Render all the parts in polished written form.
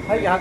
Thấy gì hả?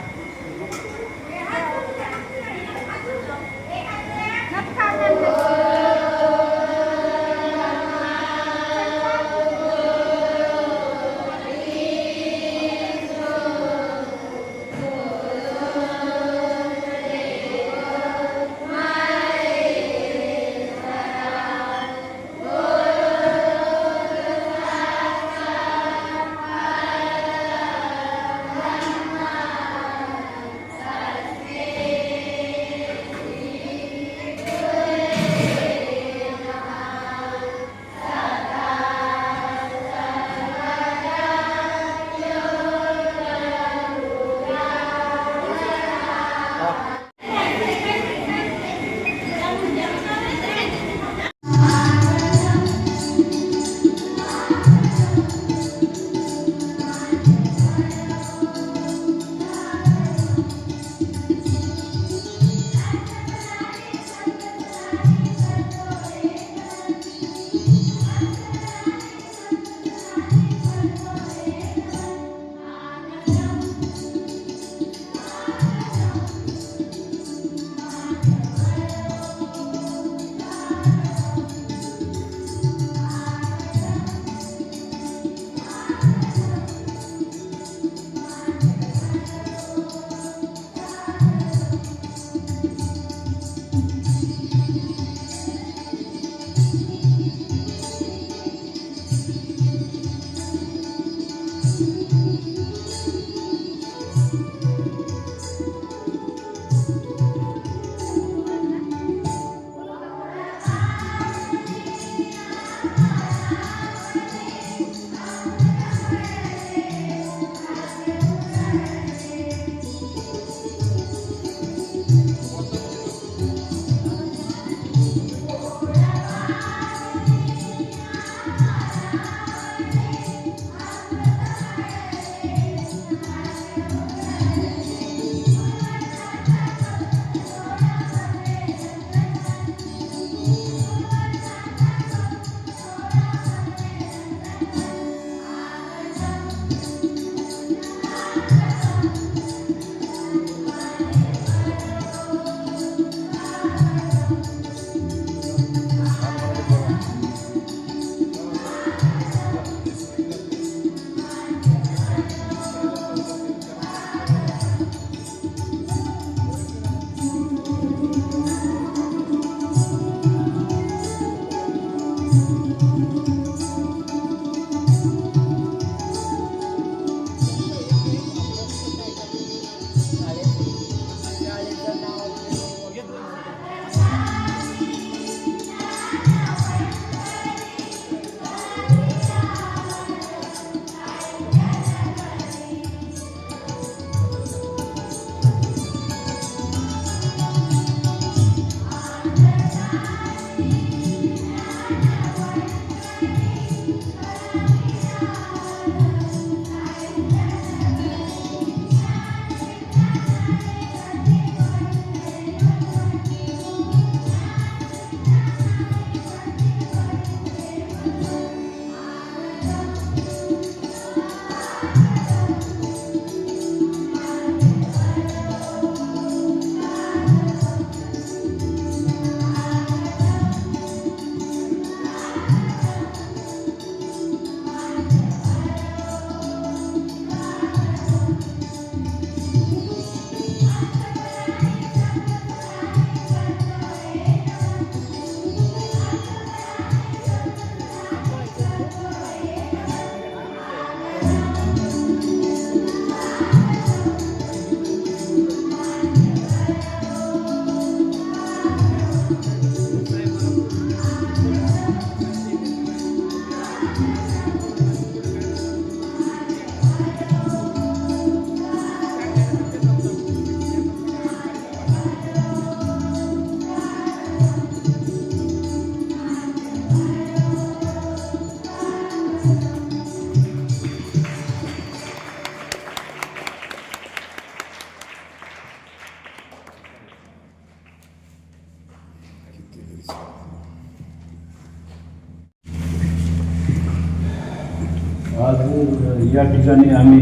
आज या ठिकाणी आम्ही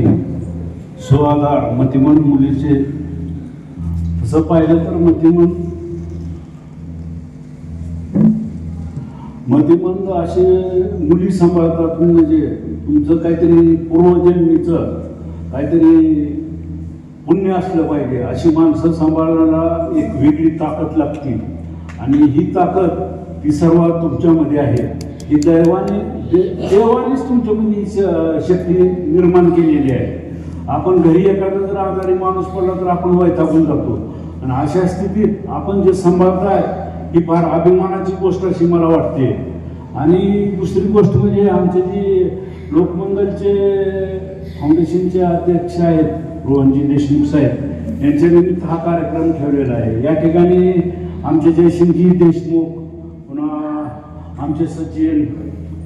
सुआधार मतिमंद मुलीचे, तसं पाहिलं तर मतिमंद असे मुली सांभाळतात, म्हणजे तुमचं काहीतरी पूर्वजन्मीचं काहीतरी पुण्य असलं पाहिजे. अशी माणसं सांभाळायला एक वेगळी ताकद लागते आणि ही ताकद ती सर्व तुमच्यामध्ये आहे. ही देवानेच तुमच्यामध्ये शक्ती निर्माण केलेली आहे. आपण घरी एखादा जर आजारी माणूस पडला तर आपण वैतागून जातो, आणि अशा स्थितीत आपण जे सांभाळताय ही फार अभिमानाची गोष्ट अशी मला वाटते. आणि दुसरी गोष्ट म्हणजे आमचे जे लोकमंगलचे फाउंडेशनचे अध्यक्ष आहेत रोहनजी देशमुख साहेब, यांच्या निमित्त हा कार्यक्रम ठेवलेला आहे. या ठिकाणी आमचे जयसिंगजी देशमुख, पुन्हा आमचे सचिन,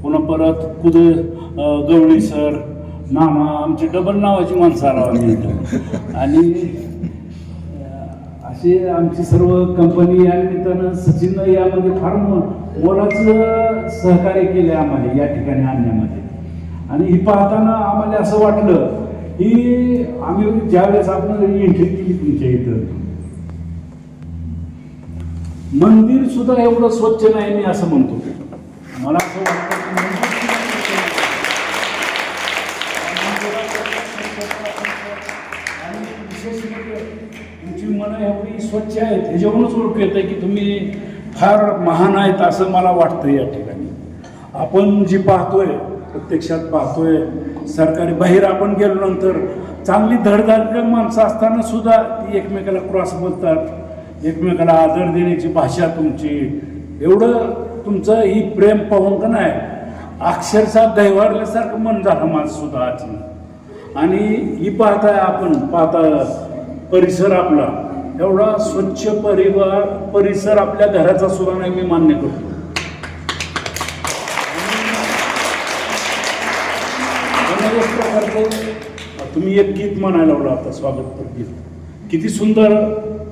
पुन्हा परत गवळी सर, नाना, आमचे डबल नावाची माणसं आला आणि असे आमची सर्व कंपनी या निमित्तानं सचिननं यामध्ये फार मोलाचं सहकार्य केलं आम्हाला या ठिकाणी आणण्यामध्ये. आणि ही पाहताना आम्हाला असं वाटलं की आम्ही ज्यावेळेस आपण एंट्री केली तुमच्या इथं, मंदिर सुद्धा एवढं स्वच्छ नाही मी असं म्हणतो. मला असं वाटतं आणि विशेष म्हणजे तुमची मनं एवढी स्वच्छ आहेत, ह्याच्यावरूनच ओळखू येतं की तुम्ही फार महान आहेत असं मला वाटतं. या ठिकाणी आपण जी पाहतोय, प्रत्यक्षात पाहतोय, सरकारी बाहेर आपण गेलो नंतर चांगली धडधाकट माणसं असताना सुद्धा ती एकमेकाला क्रॉस बोलतात, एकमेकाला आदर देण्याची भाषा तुमची, एवढं तुमचं ही प्रेम पाहून का नाही अक्षरशः दैवारल्यासारखं मन झालं माझं सुद्धा आज. आणि ही पाहता परिसर आपला एवढा स्वच्छ परिसर आपल्या घराचा सुद्धा नाही मी मान्य करतो. तुम्ही एक गीत म्हणायला लावलं आता, स्वागतपर गीत, किती सुंदर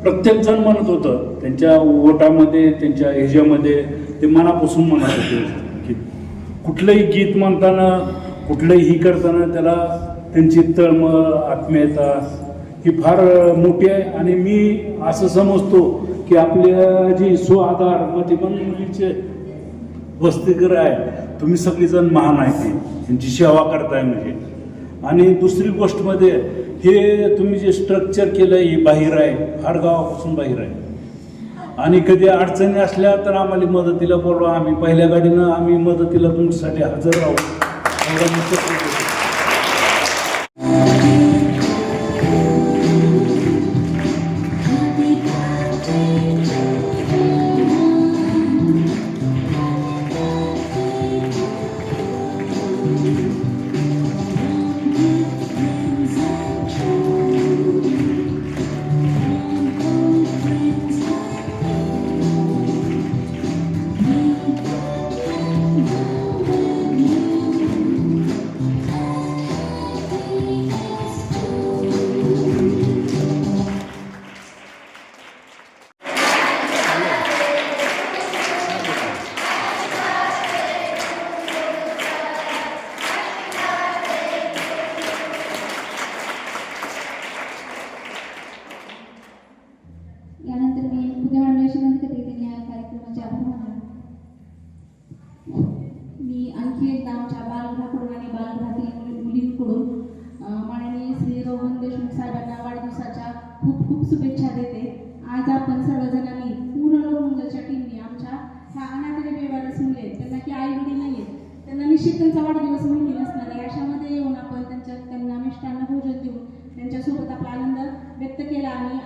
प्रत्येक जण म्हणत होतं त्यांच्या ओटामध्ये, त्यांच्या ह्याच्यामध्ये ते मनापासून म्हणत होते की कुठलंही गीत म्हणताना, कुठलंही ही करताना त्याला त्यांची तळमळ, आत्मीयता ही फार मोठी आहे. आणि मी असं समजतो की आपल्या जी सुआधार मतिमंद मुलीचे वसतिगृह आहे, तुम्ही सगळीजण महान आहे, त्यांची सेवा करताय म्हणजे. आणि दुसरी गोष्ट मध्ये हे तुम्ही जे स्ट्रक्चर केलं हे बाहेर आहे, फार गावापासून बाहेर आहे. आणि कधी अडचणी असल्या तर आम्हाला मदतीला बोलवा, आम्ही पहिल्या गाडीनं आम्ही मदतीला तुमच्यासाठी हजर राहू. यानंतर मी पुणे मांडवेश्वर कथेने या कार्यक्रमाचे आभार मानले. मी आणखी एकदा आमच्या बालगृहाकडून आणि बालगृहातील मुलींकडून माननीय श्री रोहन देशमुख साहेबांना वाढदिवसाच्या खूप खूप शुभेच्छा देते. आज आपण सर्वजणांनी पूर्ण लोकमंगलच्या टीमने आमच्या ह्या अनाथ बेवारस मुले आहेत, त्यांना की आई वडील नाही आहेत, त्यांना निश्चित त्यांचा वाढदिवस माहिती नसणार आहे, अशामध्ये येऊन आपण त्यांना मिष्टान्न भोजन देऊन त्यांच्यासोबत आपला आनंद व्यक्त केला. आणि